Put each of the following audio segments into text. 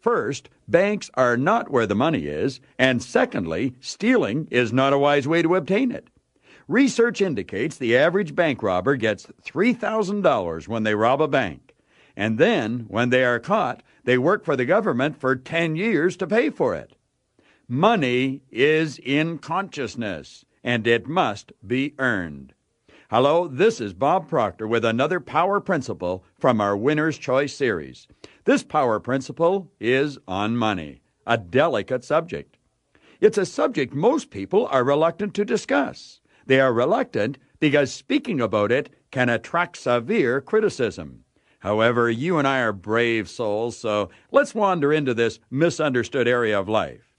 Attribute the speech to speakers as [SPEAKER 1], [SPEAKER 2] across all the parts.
[SPEAKER 1] First, banks are not where the money is, and secondly, stealing is not a wise way to obtain it. Research indicates the average bank robber gets $3,000 when they rob a bank. And then, when they are caught, they work for the government for 10 years to pay for it. Money is in consciousness, and it must be earned. Hello, this is Bob Proctor with another Power Principle from our Winner's Choice series. This Power Principle is on money, a delicate subject. It's a subject most people are reluctant to discuss. They are reluctant because speaking about it can attract severe criticism. However, you and I are brave souls, so let's wander into this misunderstood area of life.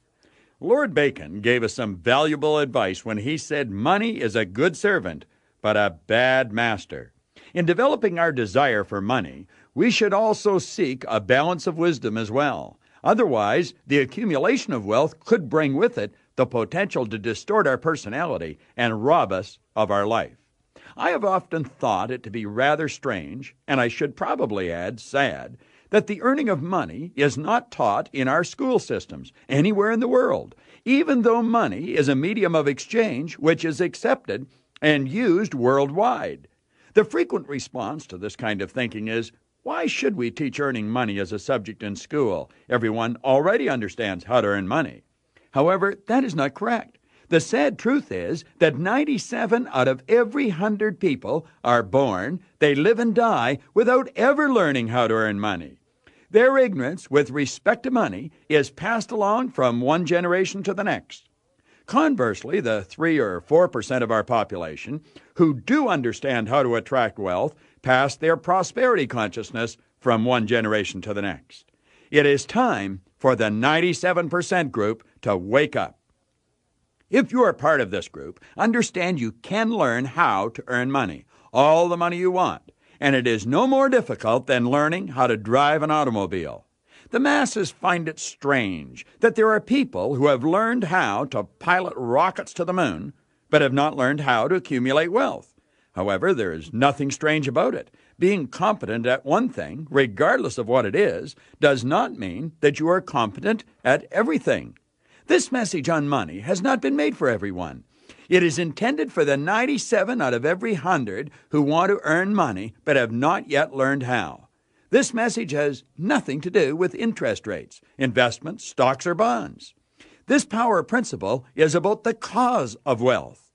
[SPEAKER 1] Lord Bacon gave us some valuable advice when he said money is a good servant, but a bad master. In developing our desire for money, we should also seek a balance of wisdom as well. Otherwise, the accumulation of wealth could bring with it the potential to distort our personality and rob us of our life. I have often thought it to be rather strange, and I should probably add sad, that the earning of money is not taught in our school systems anywhere in the world, even though money is a medium of exchange which is accepted and used worldwide. The frequent response to this kind of thinking is, why should we teach earning money as a subject in school? Everyone already understands how to earn money. However, that is not correct. The sad truth is that 97 out of every 100 people are born, they live and die without ever learning how to earn money. Their ignorance with respect to money is passed along from one generation to the next. Conversely, the 3 or 4% of our population who do understand how to attract wealth pass their prosperity consciousness from one generation to the next. It is time for the 97% group to wake up. If you are part of this group, understand you can learn how to earn money, all the money you want, and it is no more difficult than learning how to drive an automobile. The masses find it strange that there are people who have learned how to pilot rockets to the moon, but have not learned how to accumulate wealth. However, there is nothing strange about it. Being competent at one thing, regardless of what it is, does not mean that you are competent at everything. This message on money has not been made for everyone. It is intended for the 97 out of every 100 who want to earn money but have not yet learned how. This message has nothing to do with interest rates, investments, stocks, or bonds. This power principle is about the cause of wealth.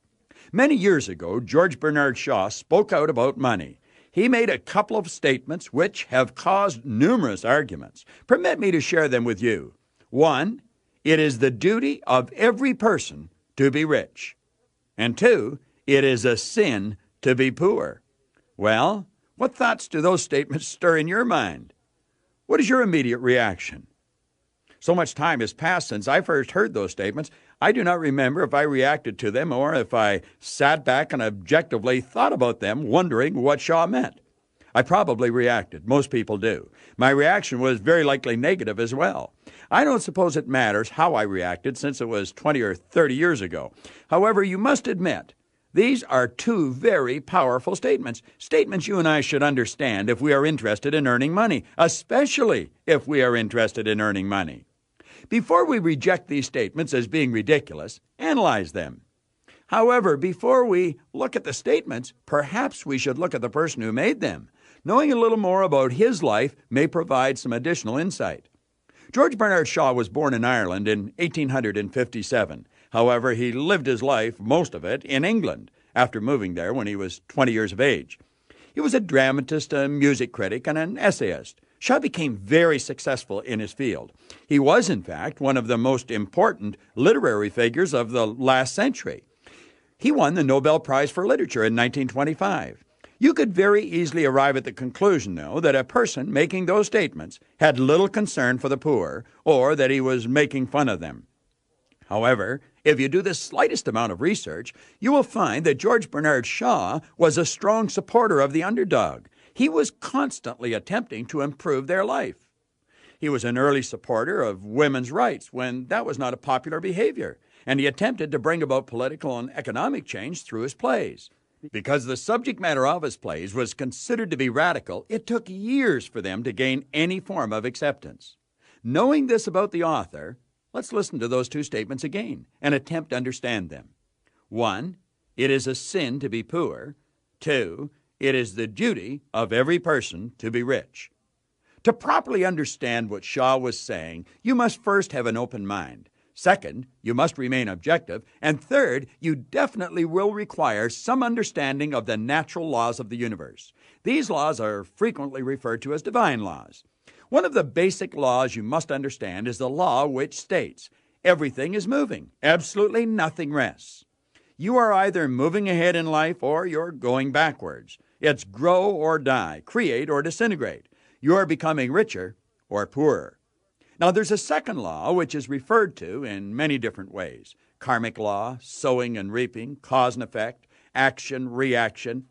[SPEAKER 1] Many years ago, George Bernard Shaw spoke out about money. He made a couple of statements which have caused numerous arguments. Permit me to share them with you. 1, it is the duty of every person to be rich. And 2, it is a sin to be poor. Well, what thoughts do those statements stir in your mind? What is your immediate reaction? So much time has passed since I first heard those statements, I do not remember if I reacted to them or if I sat back and objectively thought about them, wondering what Shaw meant. I probably reacted. Most people do. My reaction was very likely negative as well. I don't suppose it matters how I reacted since it was 20 or 30 years ago. However, you must admit, these are two very powerful statements. Statements you and I should understand if we are interested in earning money, especially if we are interested in earning money. Before we reject these statements as being ridiculous, analyze them. However, before we look at the statements, perhaps we should look at the person who made them. Knowing a little more about his life may provide some additional insight. George Bernard Shaw was born in Ireland in 1857. However, he lived his life, most of it, in England, after moving there when he was 20 years of age. He was a dramatist, a music critic, and an essayist. Shaw became very successful in his field. He was, in fact, one of the most important literary figures of the last century. He won the Nobel Prize for Literature in 1925. You could very easily arrive at the conclusion, though, that a person making those statements had little concern for the poor, or that he was making fun of them. However, if you do the slightest amount of research, you will find that George Bernard Shaw was a strong supporter of the underdog. He was constantly attempting to improve their life. He was an early supporter of women's rights when that was not a popular behavior, and he attempted to bring about political and economic change through his plays. Because the subject matter of his plays was considered to be radical, it took years for them to gain any form of acceptance. Knowing this about the author, let's listen to those two statements again and attempt to understand them. 1, it is a sin to be poor. 2, it is the duty of every person to be rich. To properly understand what Shaw was saying, you must first have an open mind. Second, you must remain objective. And third, you definitely will require some understanding of the natural laws of the universe. These laws are frequently referred to as divine laws. One of the basic laws you must understand is the law which states, everything is moving. Absolutely nothing rests. You are either moving ahead in life or you're going backwards. It's grow or die, create or disintegrate. You are becoming richer or poorer. Now, there's a second law which is referred to in many different ways. Karmic law, sowing and reaping, cause and effect, action, reaction.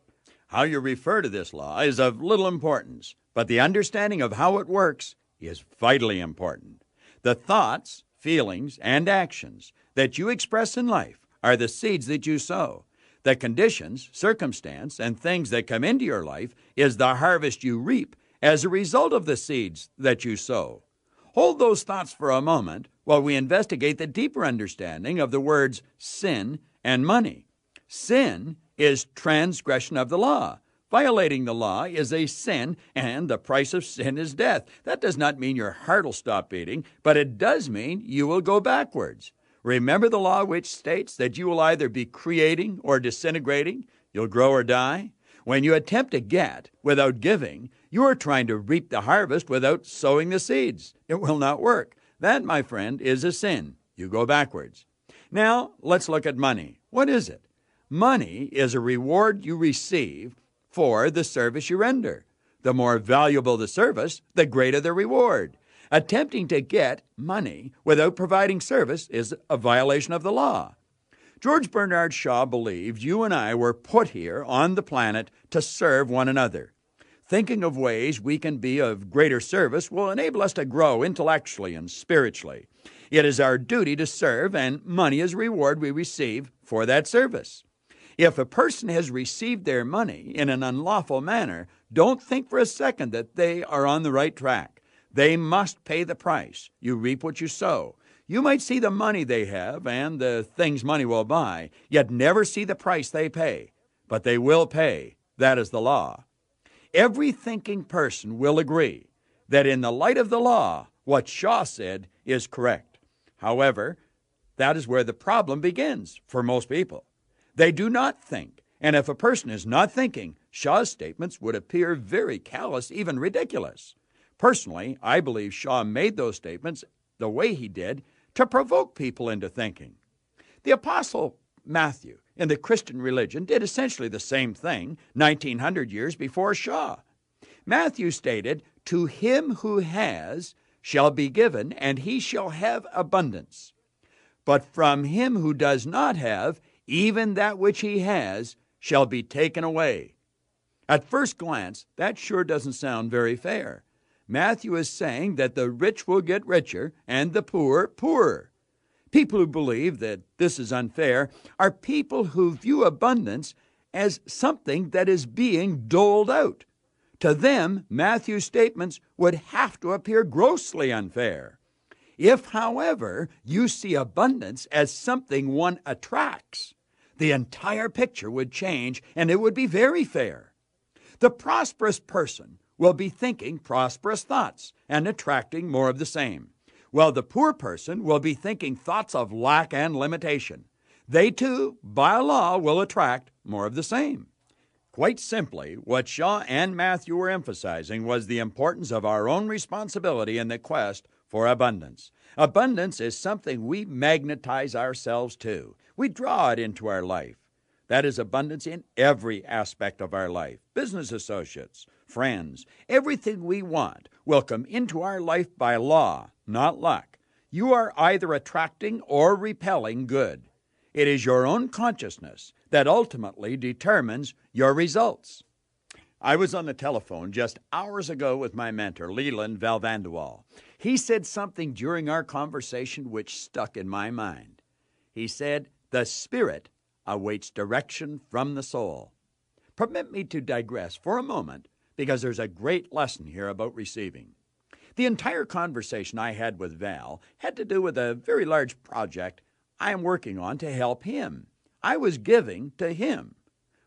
[SPEAKER 1] How you refer to this law is of little importance, but the understanding of how it works is vitally important. The thoughts, feelings, and actions that you express in life are the seeds that you sow. The conditions, circumstance, and things that come into your life is the harvest you reap as a result of the seeds that you sow. Hold those thoughts for a moment while we investigate the deeper understanding of the words sin and money. Sin is transgression of the law. Violating the law is a sin, and the price of sin is death. That does not mean your heart will stop beating, but it does mean you will go backwards. Remember the law which states that you will either be creating or disintegrating, you'll grow or die. When you attempt to get without giving, you are trying to reap the harvest without sowing the seeds. It will not work. That, my friend, is a sin. You go backwards. Now, let's look at money. What is it? Money is a reward you receive for the service you render. The more valuable the service, the greater the reward. Attempting to get money without providing service is a violation of the law. George Bernard Shaw believed you and I were put here on the planet to serve one another. Thinking of ways we can be of greater service will enable us to grow intellectually and spiritually. It is our duty to serve, and money is a reward we receive for that service. If a person has received their money in an unlawful manner, don't think for a second that they are on the right track. They must pay the price. You reap what you sow. You might see the money they have and the things money will buy, yet never see the price they pay. But they will pay. That is the law. Every thinking person will agree that in the light of the law, what Shaw said is correct. However, that is where the problem begins for most people. They do not think, and if a person is not thinking, Shaw's statements would appear very callous, even ridiculous. Personally, I believe Shaw made those statements the way he did to provoke people into thinking. The Apostle Matthew in the Christian religion did essentially the same thing 1900 years before Shaw. Matthew stated, "To him who has shall be given, and he shall have abundance. But from him who does not have, even that which he has shall be taken away." At first glance, that sure doesn't sound very fair. Matthew is saying that the rich will get richer and the poor poorer. People who believe that this is unfair are people who view abundance as something that is being doled out. To them, Matthew's statements would have to appear grossly unfair. If, however, you see abundance as something one attracts, the entire picture would change and it would be very fair. The prosperous person will be thinking prosperous thoughts and attracting more of the same, while the poor person will be thinking thoughts of lack and limitation. They too, by law, will attract more of the same. Quite simply, what Shaw and Matthew were emphasizing was the importance of our own responsibility in the quest for abundance. Abundance is something we magnetize ourselves to. We draw it into our life. That is abundance in every aspect of our life. Business associates, friends, everything we want will come into our life by law, not luck. You are either attracting or repelling good. It is your own consciousness that ultimately determines your results. I was on the telephone just hours ago with my mentor, Leland Valvandual. He said something during our conversation which stuck in my mind. He said, "The spirit awaits direction from the soul." Permit me to digress for a moment because there's a great lesson here about receiving. The entire conversation I had with Val had to do with a very large project I am working on to help him. I was giving to him.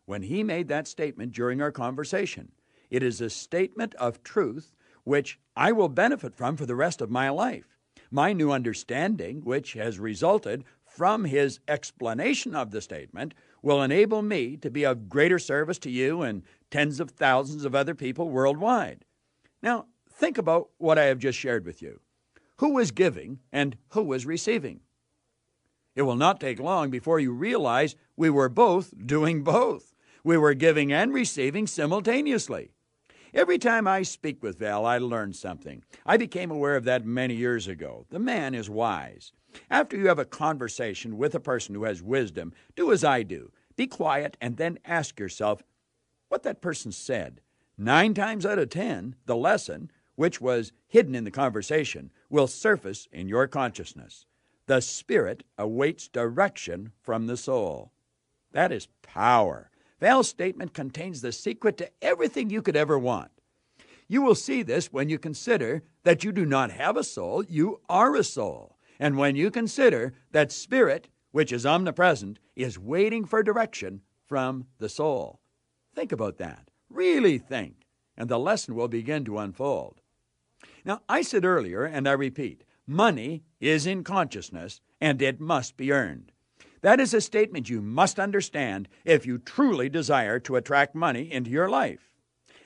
[SPEAKER 1] When he made that statement during our conversation, it is a statement of truth which I will benefit from for the rest of my life. My new understanding, which has resulted from his explanation of the statement, will enable me to be of greater service to you and tens of thousands of other people worldwide. Now, think about what I have just shared with you. Who was giving and who was receiving? It will not take long before you realize we were both doing both. We were giving and receiving simultaneously. Every time I speak with Val, I learn something. I became aware of that many years ago. The man is wise. After you have a conversation with a person who has wisdom, do as I do. Be quiet and then ask yourself what that person said. 9 times out of 10, the lesson, which was hidden in the conversation, will surface in your consciousness. The spirit awaits direction from the soul. That is power. Val's statement contains the secret to everything you could ever want. You will see this when you consider that you do not have a soul, you are a soul. And when you consider that spirit, which is omnipresent, is waiting for direction from the soul. Think about that. Really think, and the lesson will begin to unfold. Now, I said earlier, and I repeat, money is in consciousness, and it must be earned. That is a statement you must understand if you truly desire to attract money into your life.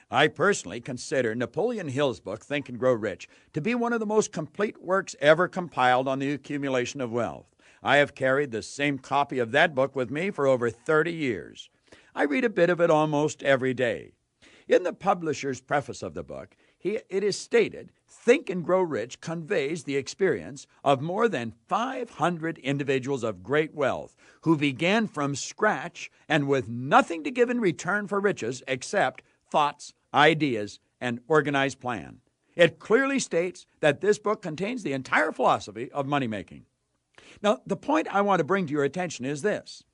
[SPEAKER 1] I personally consider Napoleon Hill's book, Think and Grow Rich, to be one of the most complete works ever compiled on the accumulation of wealth. I have carried the same copy of that book with me for over 30 years. I read a bit of it almost every day. In the publisher's preface of the book, it is stated, Think and Grow Rich conveys the experience of more than 500 individuals of great wealth who began from scratch and with nothing to give in return for riches except thoughts, ideas, and organized plan. It clearly states that this book contains the entire philosophy of money making. Now, the point I want to bring to your attention is this.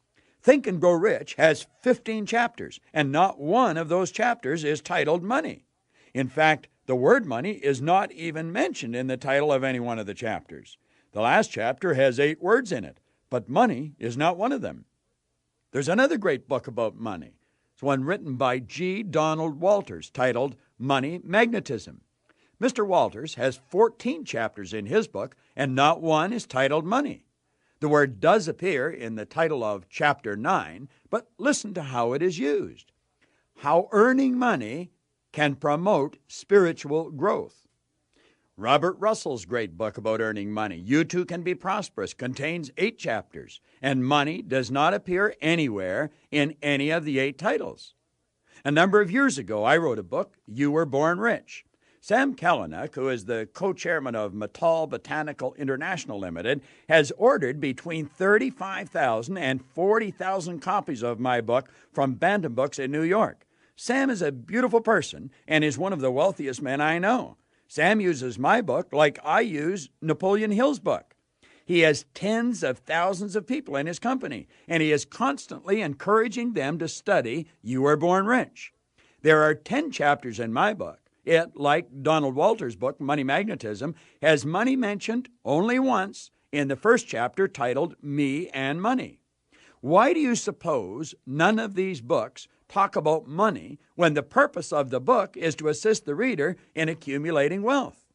[SPEAKER 1] Think and Grow Rich has 15 chapters, and not one of those chapters is titled Money. In fact, the word money is not even mentioned in the title of any one of the chapters. The last chapter has 8 words in it, but money is not one of them. There's another great book about money. It's one written by G. Donald Walters titled Money Magnetism. Mr. Walters has 14 chapters in his book, and not one is titled Money. The word does appear in the title of Chapter 9, but listen to how it is used. How earning money can promote spiritual growth. Robert Russell's great book about earning money, You Too Can Be Prosperous, contains 8 chapters, and money does not appear anywhere in any of the 8 titles. A number of years ago, I wrote a book, You Were Born Rich. Sam Kalanick, who is the co-chairman of Mattal Botanical International Limited, has ordered between 35,000 and 40,000 copies of my book from Bantam Books in New York. Sam is a beautiful person and is one of the wealthiest men I know. Sam uses my book like I use Napoleon Hill's book. He has tens of thousands of people in his company, and he is constantly encouraging them to study You Were Born Rich. There are 10 chapters in my book. It, like Donald Walters' book, Money Magnetism, has money mentioned only once in the first chapter titled Me and Money. Why do you suppose none of these books talk about money when the purpose of the book is to assist the reader in accumulating wealth?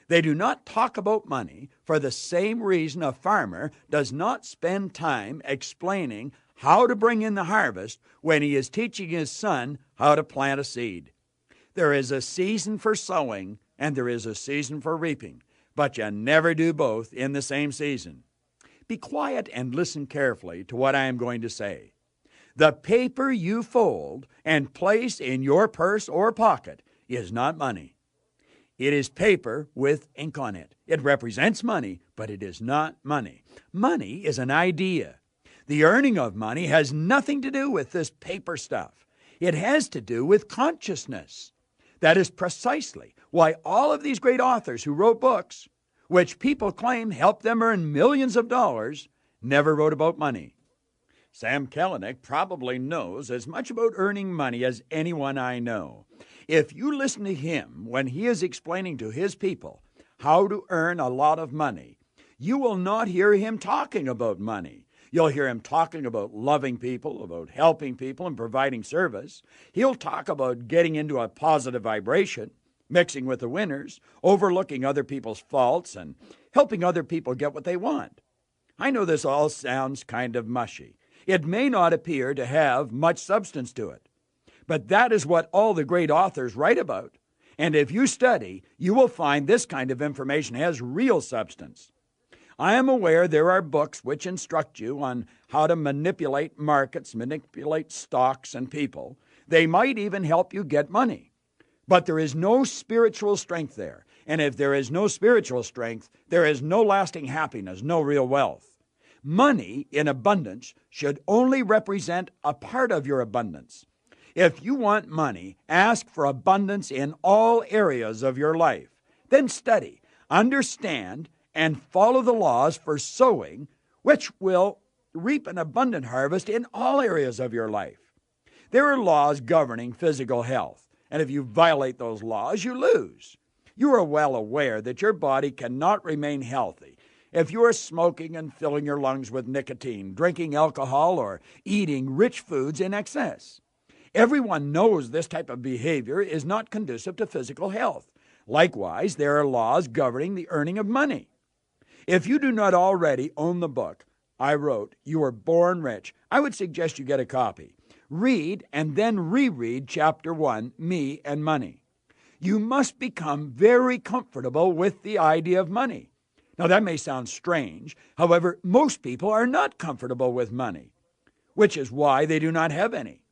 [SPEAKER 1] They do not talk about money for the same reason a farmer does not spend time explaining how to bring in the harvest when he is teaching his son how to plant a seed. There is a season for sowing and there is a season for reaping, but you never do both in the same season. Be quiet and listen carefully to what I am going to say. The paper you fold and place in your purse or pocket is not money. It is paper with ink on it. It represents money, but it is not money. Money is an idea. The earning of money has nothing to do with this paper stuff. It has to do with consciousness. That is precisely why all of these great authors who wrote books, which people claim helped them earn millions of dollars, never wrote about money. Sam Kalanick probably knows as much about earning money as anyone I know. If you listen to him when he is explaining to his people how to earn a lot of money, you will not hear him talking about money. You'll hear him talking about loving people, about helping people and providing service. He'll talk about getting into a positive vibration, mixing with the winners, overlooking other people's faults, and helping other people get what they want. I know this all sounds kind of mushy. It may not appear to have much substance to it, but that is what all the great authors write about. And if you study, you will find this kind of information has real substance. I am aware there are books which instruct you on how to manipulate markets, manipulate stocks and people. They might even help you get money. But there is no spiritual strength there. And if there is no spiritual strength, there is no lasting happiness, no real wealth. Money in abundance should only represent a part of your abundance. If you want money, ask for abundance in all areas of your life. Then study, understand, and follow the laws for sowing, which will reap an abundant harvest in all areas of your life. There are laws governing physical health, and if you violate those laws, you lose. You are well aware that your body cannot remain healthy if you are smoking and filling your lungs with nicotine, drinking alcohol, or eating rich foods in excess. Everyone knows this type of behavior is not conducive to physical health. Likewise, there are laws governing the earning of money. If you do not already own the book I wrote, You Were Born Rich, I would suggest you get a copy. Read and then reread Chapter 1, Me and Money. You must become very comfortable with the idea of money. Now, that may sound strange. However, most people are not comfortable with money, which is why they do not have any.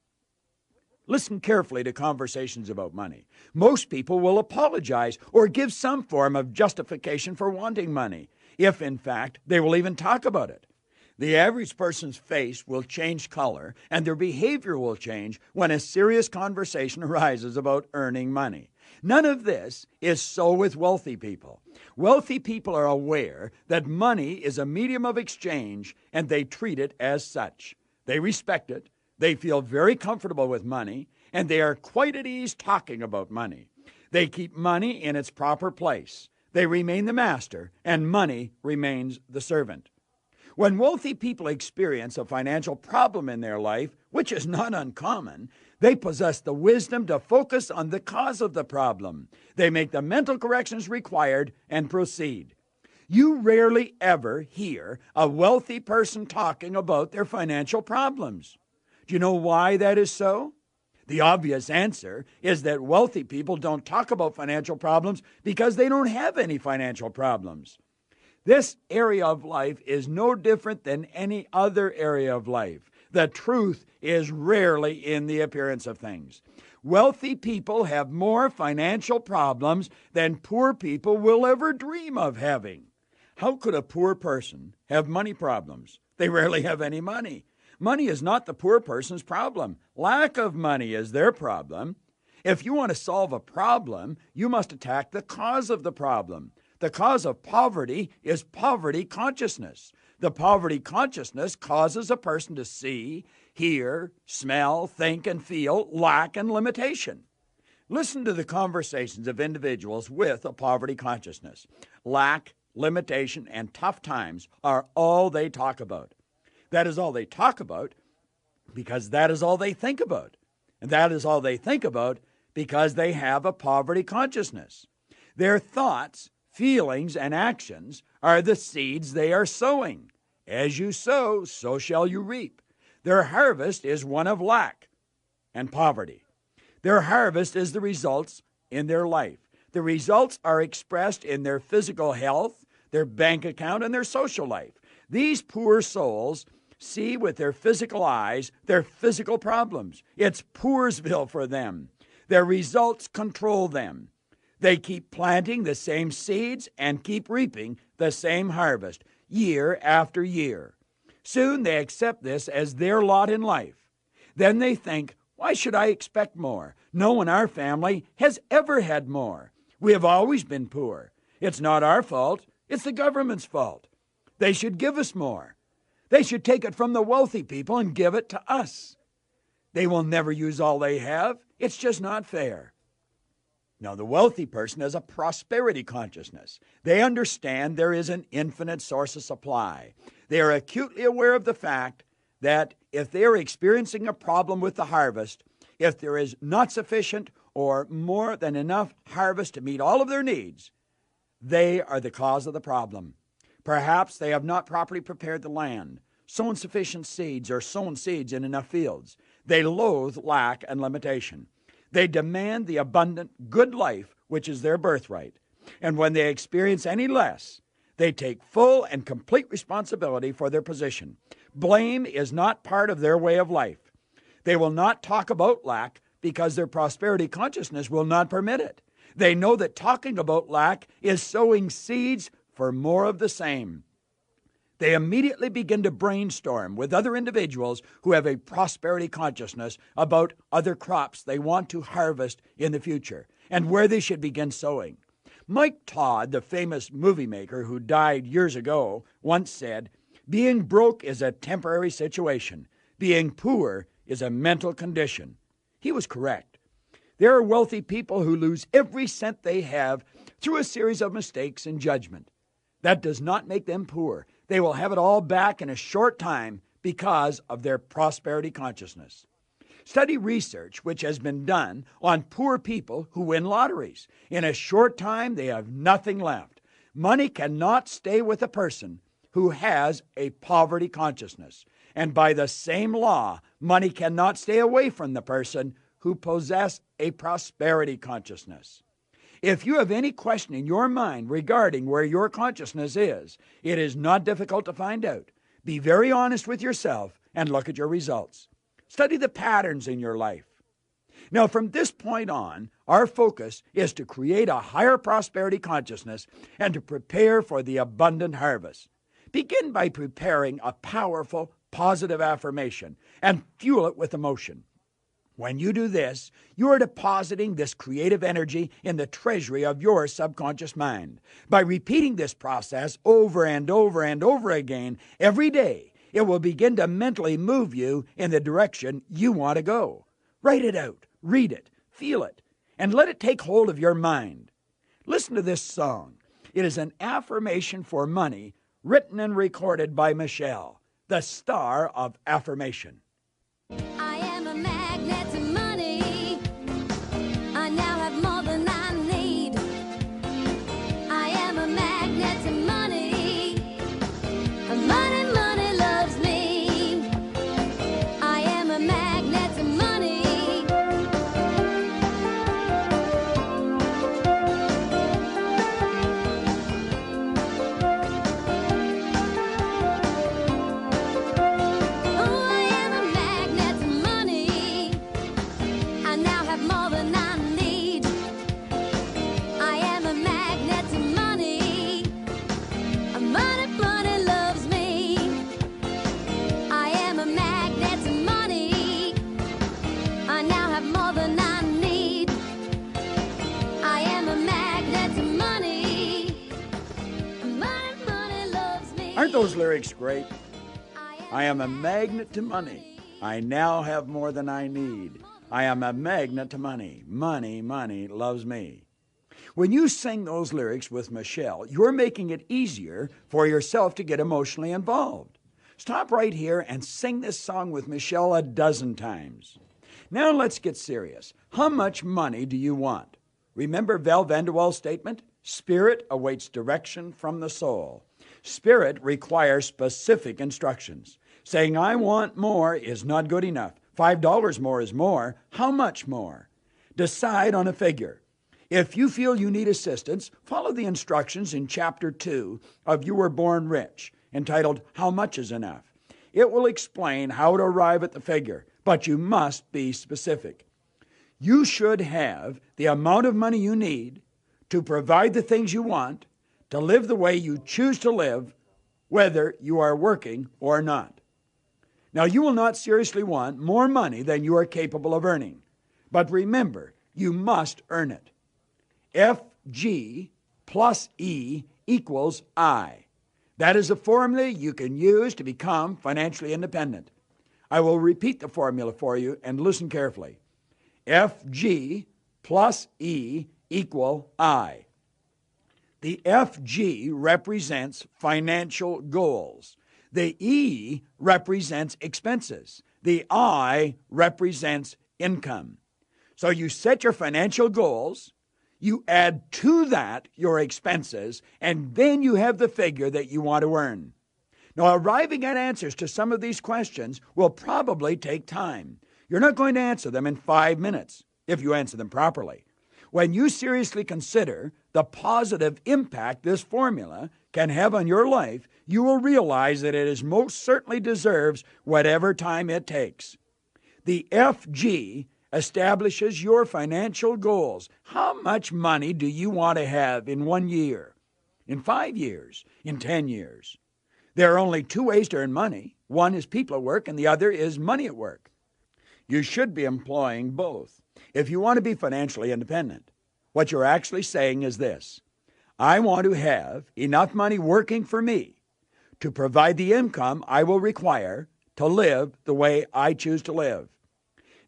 [SPEAKER 1] Listen carefully to conversations about money. Most people will apologize or give some form of justification for wanting money, if in fact they will even talk about it. The average person's face will change color and their behavior will change when a serious conversation arises about earning money. None of this is so with wealthy people. Wealthy people are aware that money is a medium of exchange and they treat it as such. They respect it, they feel very comfortable with money, and they are quite at ease talking about money. They keep money in its proper place. They remain the master, and money remains the servant. When wealthy people experience a financial problem in their life, which is not uncommon, they possess the wisdom to focus on the cause of the problem. They make the mental corrections required and proceed. You rarely ever hear a wealthy person talking about their financial problems. Do you know why that is so? The obvious answer is that wealthy people don't talk about financial problems because they don't have any financial problems. This area of life is no different than any other area of life. The truth is rarely in the appearance of things. Wealthy people have more financial problems than poor people will ever dream of having. How could a poor person have money problems? They rarely have any money. Money is not the poor person's problem. Lack of money is their problem. If you want to solve a problem, you must attack the cause of the problem. The cause of poverty is poverty consciousness. The poverty consciousness causes a person to see, hear, smell, think, and feel lack and limitation. Listen to the conversations of individuals with a poverty consciousness. Lack, limitation, and tough times are all they talk about. That is all they talk about because that is all they think about. And that is all they think about because they have a poverty consciousness. Their thoughts, feelings, and actions are the seeds they are sowing. As you sow, so shall you reap. Their harvest is one of lack and poverty. Their harvest is the results in their life. The results are expressed in their physical health, their bank account, and their social life. These poor souls see with their physical eyes their physical problems. It's Poorsville for them. Their results control them. They keep planting the same seeds and keep reaping the same harvest year after year. Soon they accept this as their lot in life. Then they think, why should I expect more? No one in our family has ever had more. We have always been poor. It's not our fault. It's the government's fault. They should give us more. They should take it from the wealthy people and give it to us. They will never use all they have. It's just not fair. Now, the wealthy person has a prosperity consciousness. They understand there is an infinite source of supply. They are acutely aware of the fact that if they are experiencing a problem with the harvest, if there is not sufficient or more than enough harvest to meet all of their needs, they are the cause of the problem. Perhaps they have not properly prepared the land, sown sufficient seeds, or sown seeds in enough fields. They loathe lack and limitation. They demand the abundant, good life which is their birthright. And when they experience any less, they take full and complete responsibility for their position. Blame is not part of their way of life. They will not talk about lack because their prosperity consciousness will not permit it. They know that talking about lack is sowing seeds for more of the same. They immediately begin to brainstorm with other individuals who have a prosperity consciousness about other crops they want to harvest in the future and where they should begin sowing. Mike Todd, the famous movie maker who died years ago, once said, "Being broke is a temporary situation. Being poor is a mental condition." He was correct. There are wealthy people who lose every cent they have through a series of mistakes and judgment. That does not make them poor. They will have it all back in a short time because of their prosperity consciousness. Study research which has been done on poor people who win lotteries. In a short time, they have nothing left. Money cannot stay with a person who has a poverty consciousness. And by the same law, money cannot stay away from the person who possesses a prosperity consciousness. If you have any question in your mind regarding where your consciousness is, it is not difficult to find out. Be very honest with yourself and look at your results. Study the patterns in your life. Now, from this point on, our focus is to create a higher prosperity consciousness and to prepare for the abundant harvest. Begin by preparing a powerful, positive affirmation and fuel it with emotion. When you do this, you are depositing this creative energy in the treasury of your subconscious mind. By repeating this process over and over and over again every day, it will begin to mentally move you in the direction you want to go. Write it out, read it, feel it, and let it take hold of your mind. Listen to this song. It is an affirmation for money written and recorded by Michelle, the star of affirmation.
[SPEAKER 2] I am a magnet to money. I now have more than I need. I am a magnet to money. Money, money loves me. I am a magnet to money. Oh, I am a magnet to money. I now have more than I need. I am a magnet to money. Money, money loves me. I am a magnet to money. I now have more than I need. I am a magnet to money. Money, money loves me.
[SPEAKER 1] Aren't those lyrics great? I am a magnet to money. I now have more than I need. I am a magnet to money. Money, money loves me. When you sing those lyrics with Michelle, you're making it easier for yourself to get emotionally involved. Stop right here and sing this song with Michelle a dozen times. Now let's get serious. How much money do you want? Remember Val Vanderwall's statement? Spirit awaits direction from the soul. Spirit requires specific instructions. Saying, I want more is not good enough. $5 more is more. How much more? Decide on a figure. If you feel you need assistance, follow the instructions in Chapter 2 of You Were Born Rich, entitled How Much is Enough. It will explain how to arrive at the figure, but you must be specific. You should have the amount of money you need to provide the things you want, to live the way you choose to live, whether you are working or not. Now, you will not seriously want more money than you are capable of earning. But remember, you must earn it. FG plus E equals I. That is a formula you can use to become financially independent. I will repeat the formula for you and listen carefully. FG plus E equal I. The FG represents financial goals. The E represents expenses. The I represents income. So you set your financial goals, you add to that your expenses, and then you have the figure that you want to earn. Now, arriving at answers to some of these questions will probably take time. You're not going to answer them in 5 minutes if you answer them properly. When you seriously consider the positive impact this formula can have on your life, you will realize that it most certainly deserves whatever time it takes. The FG establishes your financial goals. How much money do you want to have in 1 year, in 5 years, in 10 years? There are only two ways to earn money. One is people at work, and the other is money at work. You should be employing both. If you want to be financially independent, what you're actually saying is this: I want to have enough money working for me to provide the income I will require to live the way I choose to live.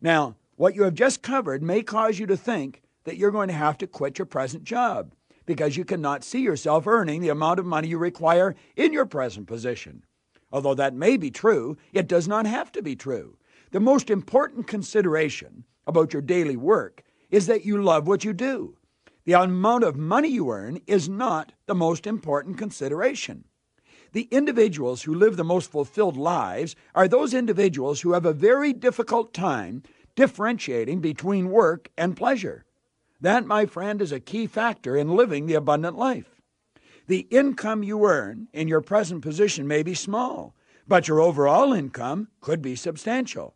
[SPEAKER 1] Now, what you have just covered may cause you to think that you're going to have to quit your present job because you cannot see yourself earning the amount of money you require in your present position. Although that may be true, it does not have to be true. The most important consideration about your daily work is that you love what you do. The amount of money you earn is not the most important consideration. The individuals who live the most fulfilled lives are those individuals who have a very difficult time differentiating between work and pleasure. That, my friend, is a key factor in living the abundant life. The income you earn in your present position may be small, but your overall income could be substantial.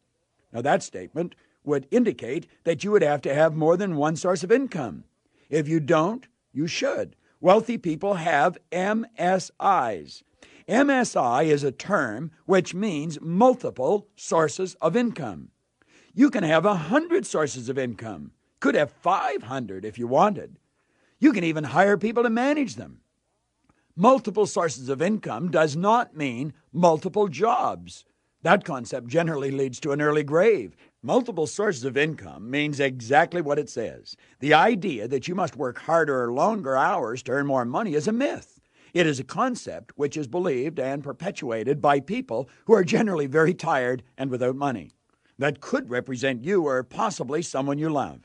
[SPEAKER 1] Now, that statement would indicate that you would have to have more than one source of income. If you don't, you should. Wealthy people have MSIs. MSI is a term which means multiple sources of income. You can have 100 sources of income. Could have 500 if you wanted. You can even hire people to manage them. Multiple sources of income does not mean multiple jobs. That concept generally leads to an early grave. Multiple sources of income means exactly what it says. The idea that you must work harder or longer hours to earn more money is a myth. It is a concept which is believed and perpetuated by people who are generally very tired and without money. That could represent you or possibly someone you love.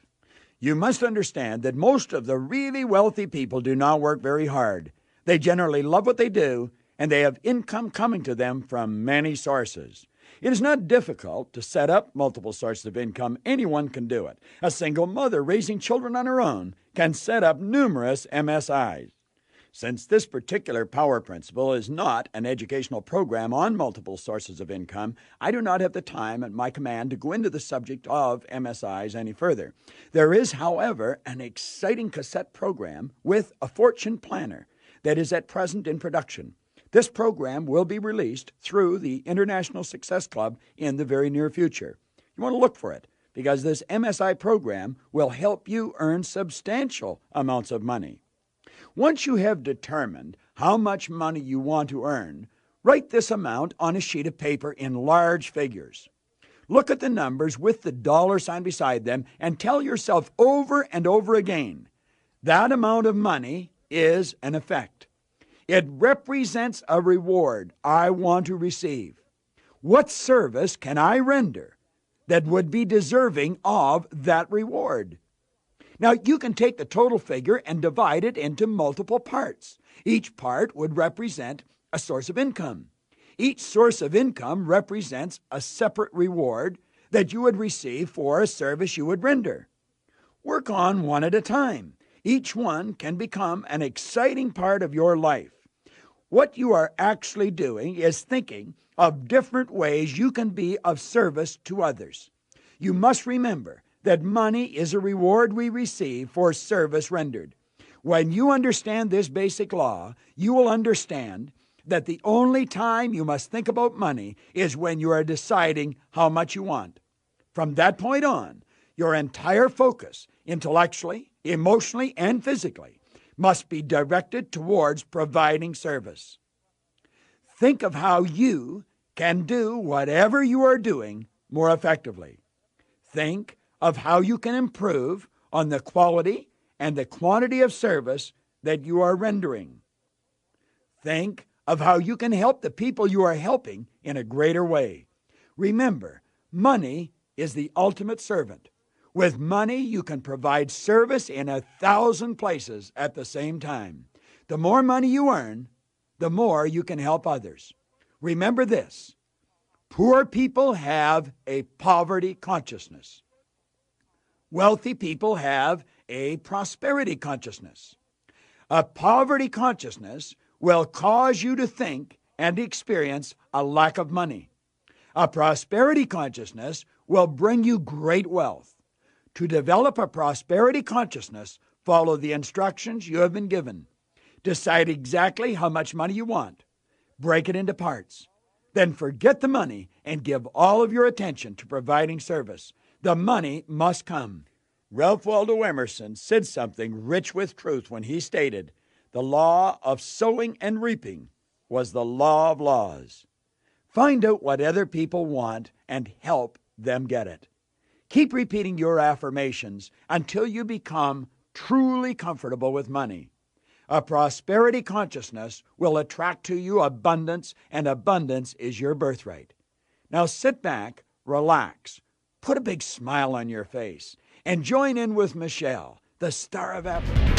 [SPEAKER 1] You must understand that most of the really wealthy people do not work very hard. They generally love what they do, and they have income coming to them from many sources. It is not difficult to set up multiple sources of income. Anyone can do it. A single mother raising children on her own can set up numerous MSIs. Since this particular power principle is not an educational program on multiple sources of income, I do not have the time at my command to go into the subject of MSIs any further. There is, however, an exciting cassette program with a fortune planner that is at present in production. This program will be released through the International Success Club in the very near future. You want to look for it because this MSI program will help you earn substantial amounts of money. Once you have determined how much money you want to earn, write this amount on a sheet of paper in large figures. Look at the numbers with the dollar sign beside them and tell yourself over and over again, that amount of money is an effect. It represents a reward I want to receive. What service can I render that would be deserving of that reward? Now, you can take the total figure and divide it into multiple parts. Each part would represent a source of income. Each source of income represents a separate reward that you would receive for a service you would render. Work on one at a time. Each one can become an exciting part of your life. What you are actually doing is thinking of different ways you can be of service to others. You must remember that money is a reward we receive for service rendered. When you understand this basic law, you will understand that the only time you must think about money is when you are deciding how much you want. From that point on, your entire focus, intellectually, emotionally, and physically, must be directed towards providing service. Think of how you can do whatever you are doing more effectively. Think of how you can improve on the quality and the quantity of service that you are rendering. Think of how you can help the people you are helping in a greater way. Remember, money is the ultimate servant. With money, you can provide service in 1,000 places at the same time. The more money you earn, the more you can help others. Remember this: poor people have a poverty consciousness. Wealthy people have a prosperity consciousness. A poverty consciousness will cause you to think and experience a lack of money. A prosperity consciousness will bring you great wealth. To develop a prosperity consciousness, follow the instructions you have been given. Decide exactly how much money you want. Break it into parts. Then forget the money and give all of your attention to providing service. The money must come. Ralph Waldo Emerson said something rich with truth when he stated, "The law of sowing and reaping was the law of laws." Find out what other people want and help them get it. Keep repeating your affirmations until you become truly comfortable with money. A prosperity consciousness will attract to you abundance, and abundance is your birthright. Now sit back, relax, put a big smile on your face, and join in with Michelle, the star of Africa.